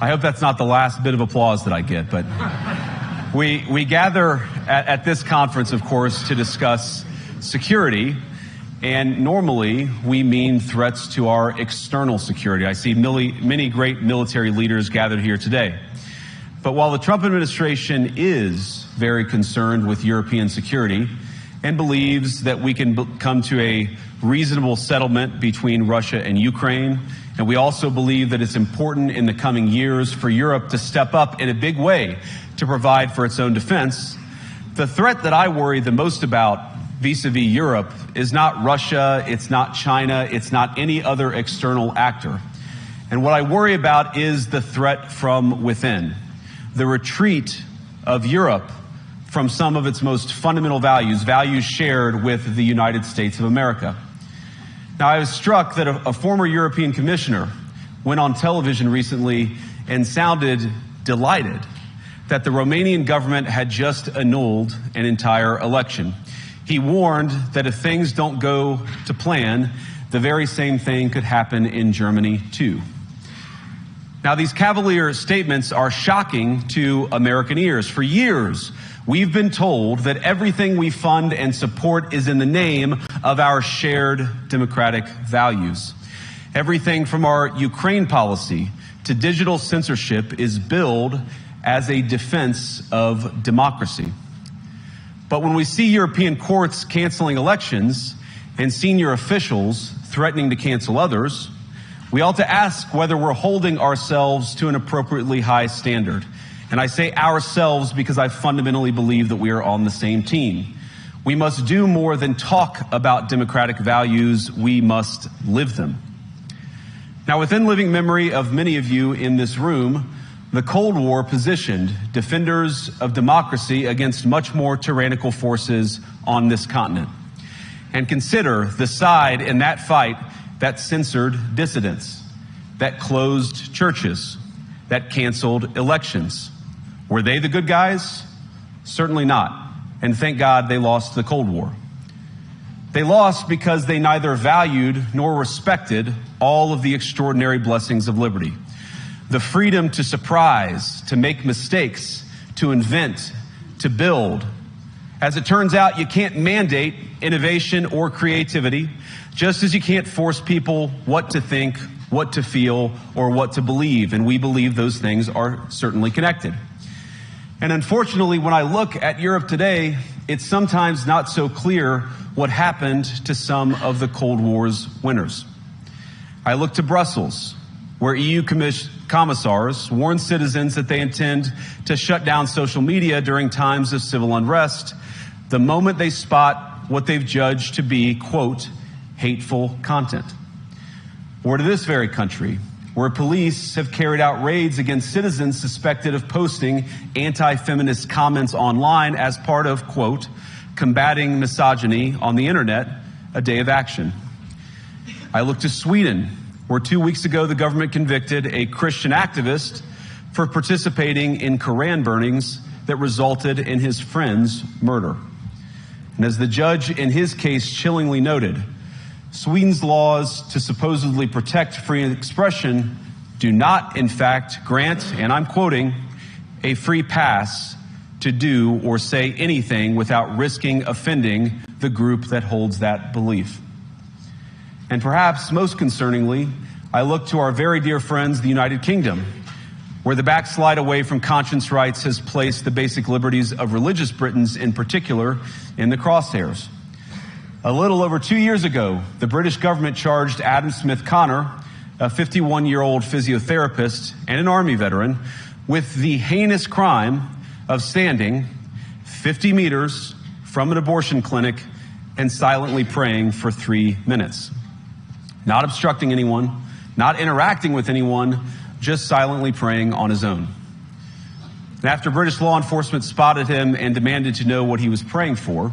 I hope that's not the last bit of applause that I get, but we gather at this conference, of course, to discuss security, and normally we mean threats to our external security. I see many great military leaders gathered here today. But while the Trump administration is very concerned with European security and believes that we can come to a reasonable settlement between Russia and Ukraine, and we also believe that it's important in the coming years for Europe to step up in a big way to provide for its own defense, the threat that I worry the most about vis-a-vis Europe is not Russia, it's not China, it's not any other external actor. And what I worry about is the threat from within, the retreat of Europe from some of its most fundamental values, values shared with the United States of America. Now, I was struck that a former European commissioner went on television recently and sounded delighted that the Romanian government had just annulled an entire election. He warned that if things don't go to plan, the very same thing could happen in Germany too. Now, these cavalier statements are shocking to American ears. For years, we've been told that everything we fund and support is in the name of our shared democratic values. Everything from our Ukraine policy to digital censorship is billed as a defense of democracy. But when we see European courts canceling elections and senior officials threatening to cancel others, we ought to ask whether we're holding ourselves to an appropriately high standard. And I say ourselves because I fundamentally believe that we are on the same team. We must do more than talk about democratic values, we must live them. Now, within living memory of many of you in this room, the Cold War positioned defenders of democracy against much more tyrannical forces on this continent. And consider the side in that fight that censored dissidents, that closed churches, that canceled elections. Were they the good guys? Certainly not. And thank God they lost the Cold War. They lost because they neither valued nor respected all of the extraordinary blessings of liberty. The freedom to surprise, to make mistakes, to invent, to build. As it turns out, you can't mandate innovation or creativity, just as you can't force people what to think, what to feel, or what to believe. And we believe those things are certainly connected. And unfortunately, when I look at Europe today, it's sometimes not so clear what happened to some of the Cold War's winners. I look to Brussels, where EU commissars warn citizens that they intend to shut down social media during times of civil unrest the moment they spot what they've judged to be, quote, hateful content. Or to this very country, where police have carried out raids against citizens suspected of posting anti-feminist comments online as part of, quote, combating misogyny on the internet, a day of action. I look to Sweden, where 2 weeks ago the government convicted a Christian activist for participating in Koran burnings that resulted in his friend's murder. And as the judge in his case chillingly noted, Sweden's laws to supposedly protect free expression do not, in fact, grant, and I'm quoting, a free pass to do or say anything without risking offending the group that holds that belief. And perhaps most concerningly, I look to our very dear friends, the United Kingdom, where the backslide away from conscience rights has placed the basic liberties of religious Britons in particular in the crosshairs. A little over 2 years ago, the British government charged Adam Smith Connor, a 51-year-old physiotherapist and an Army veteran, with the heinous crime of standing 50 meters from an abortion clinic and silently praying for 3 minutes. Not obstructing anyone, not interacting with anyone, just silently praying on his own. And after British law enforcement spotted him and demanded to know what he was praying for,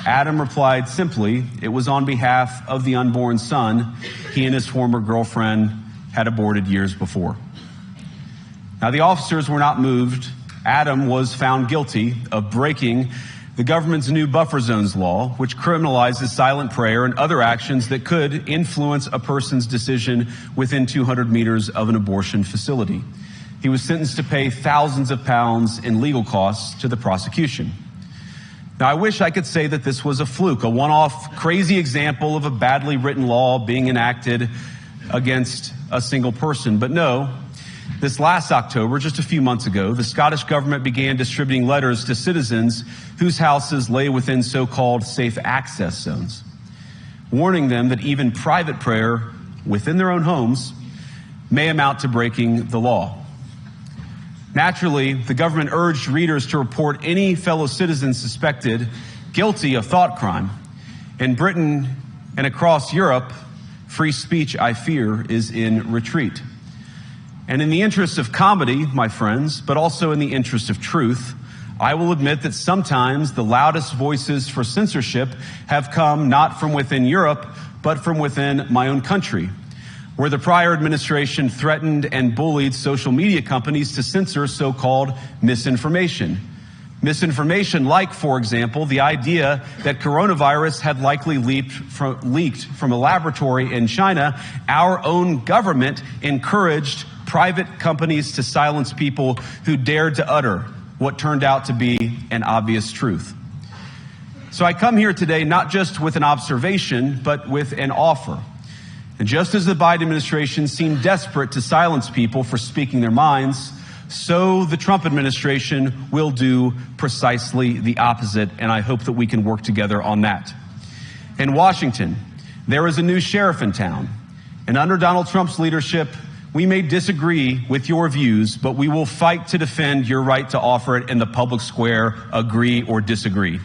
Adam replied simply, it was on behalf of the unborn son he and his former girlfriend had aborted years before. Now, the officers were not moved. Adam was found guilty of breaking the government's new buffer zones law, which criminalizes silent prayer and other actions that could influence a person's decision within 200 meters of an abortion facility. he was sentenced to pay thousands of pounds in legal costs to the prosecution. Now, I wish I could say that this was a fluke, a one-off crazy example of a badly written law being enacted against a single person. But no, this last October, just a few months ago, the Scottish government began distributing letters to citizens whose houses lay within so-called safe access zones, warning them that even private prayer within their own homes may amount to breaking the law. Naturally, the government urged readers to report any fellow citizen suspected guilty of thought crime. In Britain and across Europe, free speech, I fear, is in retreat. And in the interest of comedy, my friends, but also in the interest of truth, I will admit that sometimes the loudest voices for censorship have come not from within Europe, but from within my own country, where the prior administration threatened and bullied social media companies to censor so-called misinformation. Misinformation like, for example, the idea that coronavirus had likely leaked from a laboratory in China. Our own government encouraged private companies to silence people who dared to utter what turned out to be an obvious truth. So I come here today not just with an observation, but with an offer. And just as the Biden administration seemed desperate to silence people for speaking their minds, so the Trump administration will do precisely the opposite, and I hope that we can work together on that. In Washington, there is a new sheriff in town, and under Donald Trump's leadership, we may disagree with your views, but we will fight to defend your right to offer it in the public square, agree or disagree.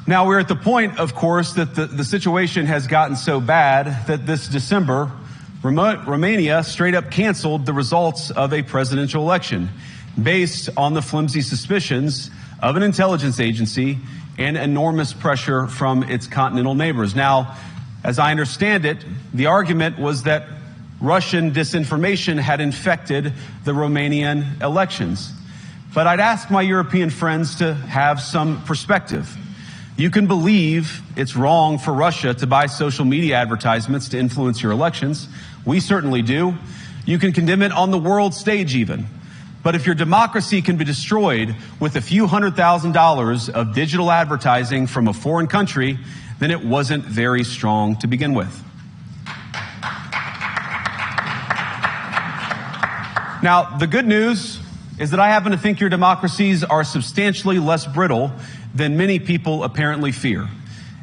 Now, we're at the point, of course, that the situation has gotten so bad that this December, Romania straight up canceled the results of a presidential election based on the flimsy suspicions of an intelligence agency and enormous pressure from its continental neighbors. Now, as I understand it, the argument was that Russian disinformation had infected the Romanian elections. But I'd ask my European friends to have some perspective. You can believe it's wrong for Russia to buy social media advertisements to influence your elections. We certainly do. You can condemn it on the world stage even. But if your democracy can be destroyed with a few $100,000 of digital advertising from a foreign country, then it wasn't very strong to begin with. Now, the good news is that I happen to think your democracies are substantially less brittle than many people apparently fear.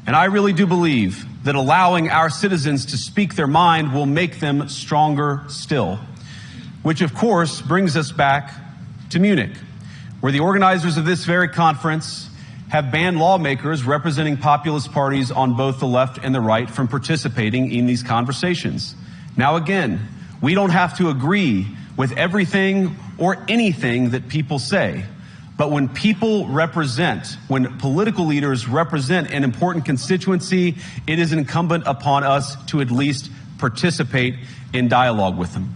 And I really do believe that allowing our citizens to speak their mind will make them stronger still. Which, of course, brings us back to Munich, where the organizers of this very conference have banned lawmakers representing populist parties on both the left and the right from participating in these conversations. Now, again, we don't have to agree with everything or anything that people say. But when people represent, when political leaders represent an important constituency, it is incumbent upon us to at least participate in dialogue with them.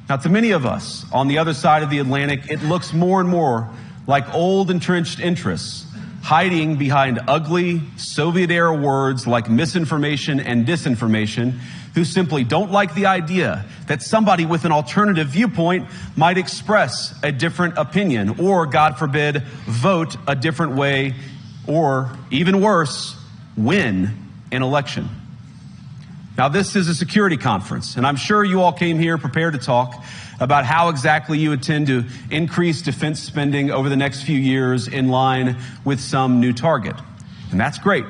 Now, to many of us on the other side of the Atlantic, it looks more and more like old entrenched interests hiding behind ugly Soviet-era words like misinformation and disinformation, who simply don't like the idea that somebody with an alternative viewpoint might express a different opinion or, God forbid, vote a different way or, even worse, win an election. Now, this is a security conference, and I'm sure you all came here prepared to talk about how exactly you intend to increase defense spending over the next few years in line with some new target. And that's great,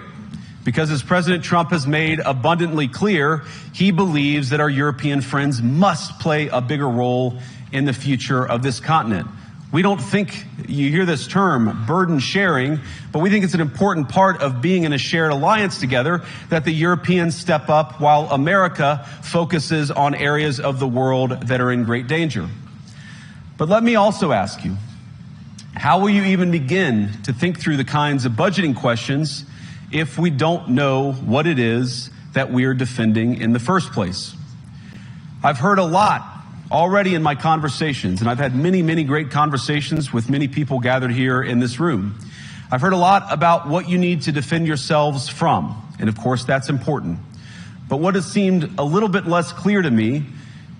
because as President Trump has made abundantly clear, he believes that our European friends must play a bigger role in the future of this continent. We don't think, you hear this term, burden sharing, but we think it's an important part of being in a shared alliance together that the Europeans step up while America focuses on areas of the world that are in great danger. But let me also ask you, how will you even begin to think through the kinds of budgeting questions if we don't know what it is that we're defending in the first place? I've heard a lot already in my conversations, and I've had many, many great conversations with many people gathered here in this room. I've heard a lot about what you need to defend yourselves from, and of course that's important. But what has seemed a little bit less clear to me,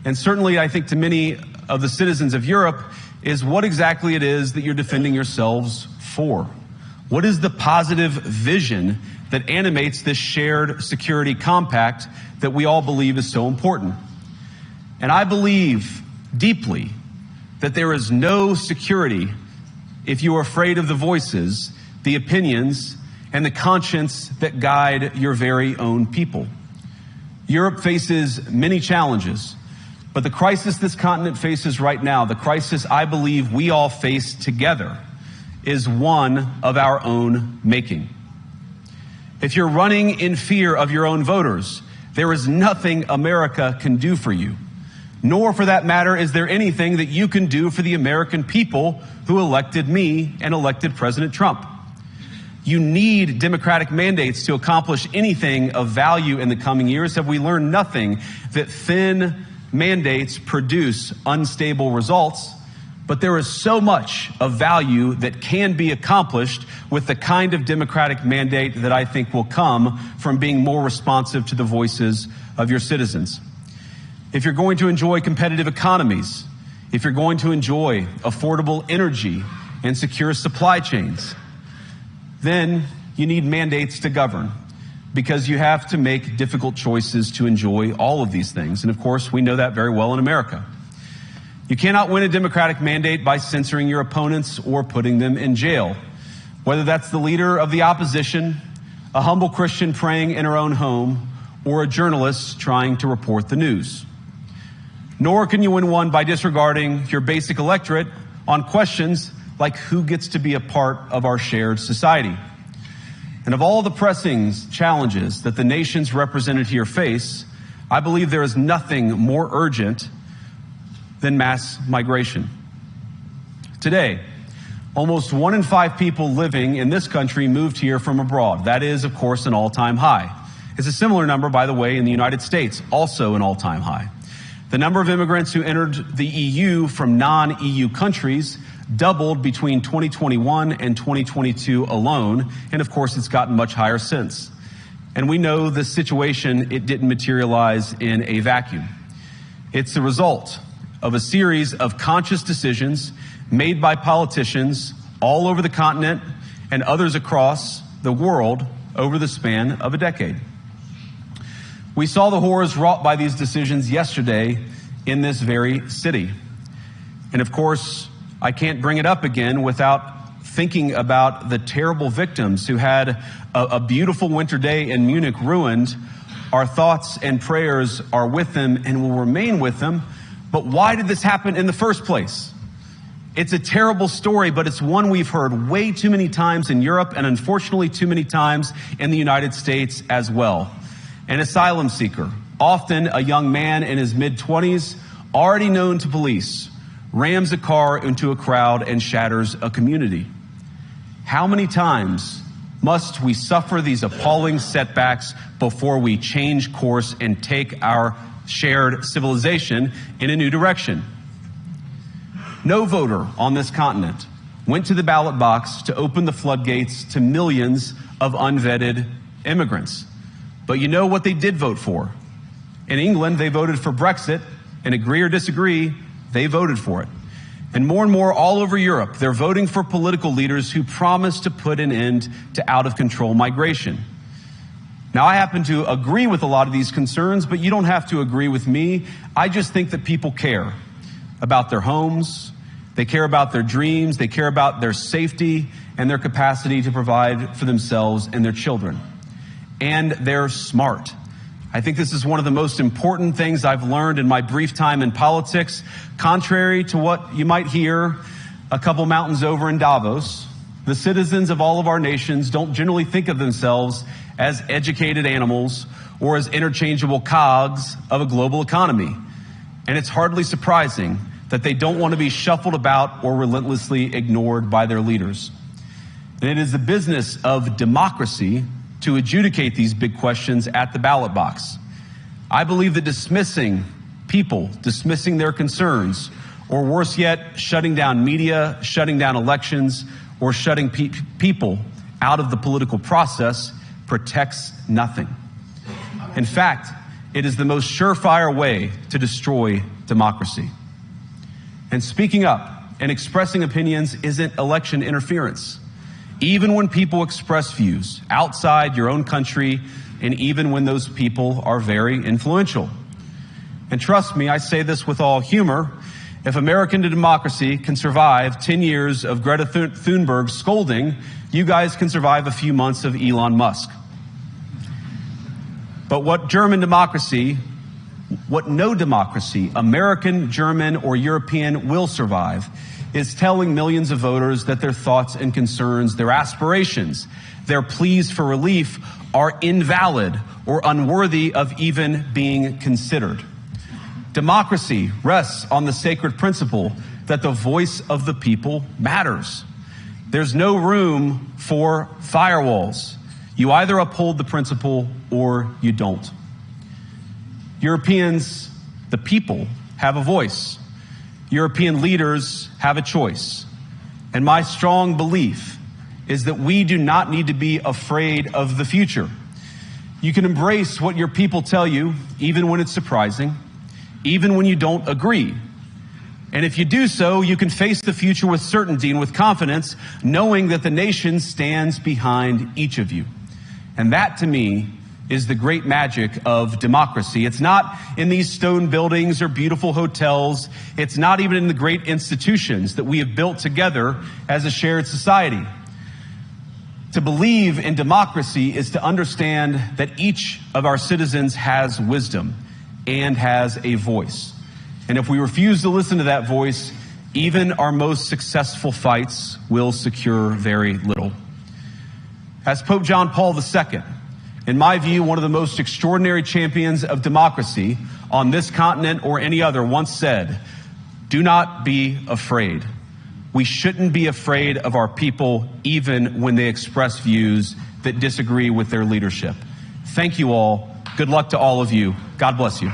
and certainly I think to many of the citizens of Europe, is what exactly it is that you're defending yourselves for. What is the positive vision that animates this shared security compact that we all believe is so important? And I believe deeply that there is no security if you are afraid of the voices, the opinions, and the conscience that guide your very own people. Europe faces many challenges, but the crisis this continent faces right now, the crisis I believe we all face together, is one of our own making. If you're running in fear of your own voters, there is nothing America can do for you. Nor, for that matter, is there anything that you can do for the American people who elected me and elected President Trump. You need democratic mandates to accomplish anything of value in the coming years. Have we learned nothing that thin mandates produce unstable results? But there is so much of value that can be accomplished with the kind of democratic mandate that I think will come from being more responsive to the voices of your citizens. If you're going to enjoy competitive economies, if you're going to enjoy affordable energy and secure supply chains, then you need mandates to govern, because you have to make difficult choices to enjoy all of these things. And of course, we know that very well in America. You cannot win a democratic mandate by censoring your opponents or putting them in jail, whether that's the leader of the opposition, a humble Christian praying in her own home, or a journalist trying to report the news. Nor can you win one by disregarding your basic electorate on questions like who gets to be a part of our shared society. And of all the pressing challenges that the nations represented here face, I believe there is nothing more urgent than mass migration. Today, almost 1 in 5 people living in this country moved here from abroad. That is, of course, an all-time high. It's a similar number, by the way, in the United States, also an all-time high. The number of immigrants who entered the EU from non-EU countries doubled between 2021 and 2022 alone, and of course it's gotten much higher since. And we know the situation, it didn't materialize in a vacuum. It's the result of a series of conscious decisions made by politicians all over the continent and others across the world over the span of a decade. We saw the horrors wrought by these decisions yesterday in this very city. And of course, I can't bring it up again without thinking about the terrible victims who had a beautiful winter day in Munich ruined. Our thoughts and prayers are with them and will remain with them. But why did this happen in the first place? It's a terrible story, but it's one we've heard way too many times in Europe and unfortunately too many times in the United States as well. An asylum seeker, often a young man in his mid-20s, already known to police, rams a car into a crowd and shatters a community. How many times must we suffer these appalling setbacks before we change course and take our shared civilization in a new direction? No voter on this continent went to the ballot box to open the floodgates to millions of unvetted immigrants. But you know what they did vote for? In England, they voted for Brexit, and agree or disagree, they voted for it. And more all over Europe, they're voting for political leaders who promise to put an end to out-of-control migration. Now, I happen to agree with a lot of these concerns, but you don't have to agree with me. I just think that people care about their homes, they care about their dreams, they care about their safety and their capacity to provide for themselves and their children. And they're smart. I think this is one of the most important things I've learned in my brief time in politics. Contrary to what you might hear a couple mountains over in Davos, the citizens of all of our nations don't generally think of themselves as educated animals or as interchangeable cogs of a global economy. And it's hardly surprising that they don't want to be shuffled about or relentlessly ignored by their leaders. And it is the business of democracy to adjudicate these big questions at the ballot box. I believe that dismissing people, dismissing their concerns, or worse yet, shutting down media, shutting down elections, or shutting people out of the political process protects nothing. In fact, It is the most surefire way to destroy democracy. And speaking up and expressing opinions isn't election interference. Even when people express views outside your own country, and even when those people are very influential. And trust me, I say this with all humor, if American democracy can survive 10 years of Greta Thunberg scolding, you guys can survive a few months of Elon Musk. But what no democracy, American, German, or European, will survive is telling millions of voters that their thoughts and concerns, their aspirations, their pleas for relief are invalid or unworthy of even being considered. Democracy rests on the sacred principle that the voice of the people matters. There's no room for firewalls. You either uphold the principle or you don't. Europeans, the people, have a voice. European leaders have a choice. And my strong belief is that we do not need to be afraid of the future. You can embrace what your people tell you, even when it's surprising, even when you don't agree. And if you do so, you can face the future with certainty and with confidence, knowing that the nation stands behind each of you. And that, to me, is the great magic of democracy. It's not in these stone buildings or beautiful hotels. It's not even in the great institutions that we have built together as a shared society. To believe in democracy is to understand that each of our citizens has wisdom and has a voice. And if we refuse to listen to that voice, even our most successful fights will secure very little. As Pope John Paul II, in my view, one of the most extraordinary champions of democracy on this continent or any other, once said, "Do not be afraid." We shouldn't be afraid of our people, even when they express views that disagree with their leadership. Thank you all. Good luck to all of you. God bless you.